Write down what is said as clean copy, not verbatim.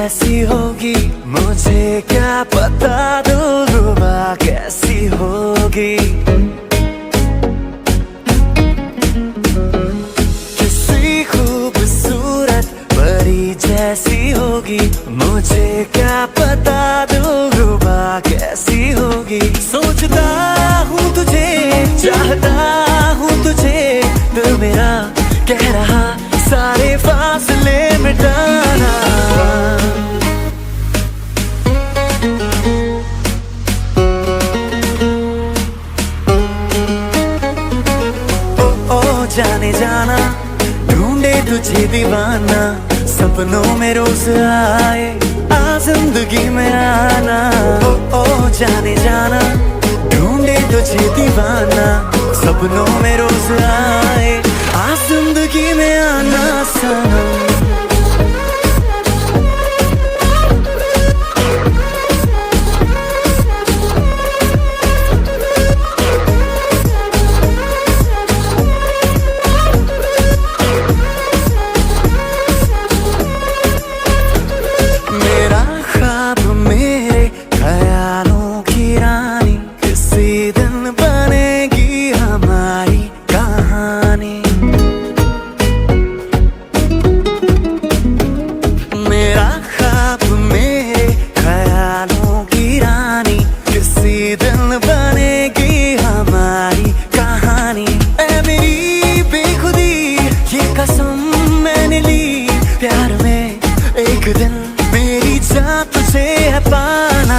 कैसी होगी मुझे क्या पता, दिलरुबा कैसी होगी। किसी खूबसूरत परी जैसी होगी मुझे क्या पता, दिलरुबा कैसी होगी। सोचता हूँ तुझे, चाहता हूँ तुझे, दिल मेरा कह रहा सारे फासले मिटाना। ओ जाने जाना, ढूंढे तुझे दीवाना, सपनों में रोज आए आ जिंदगी में आना। ओ जाने जाना, ढूंढे तुझे दीवाना, सपनों में रोज आए आ जिंदगी में आना सनम।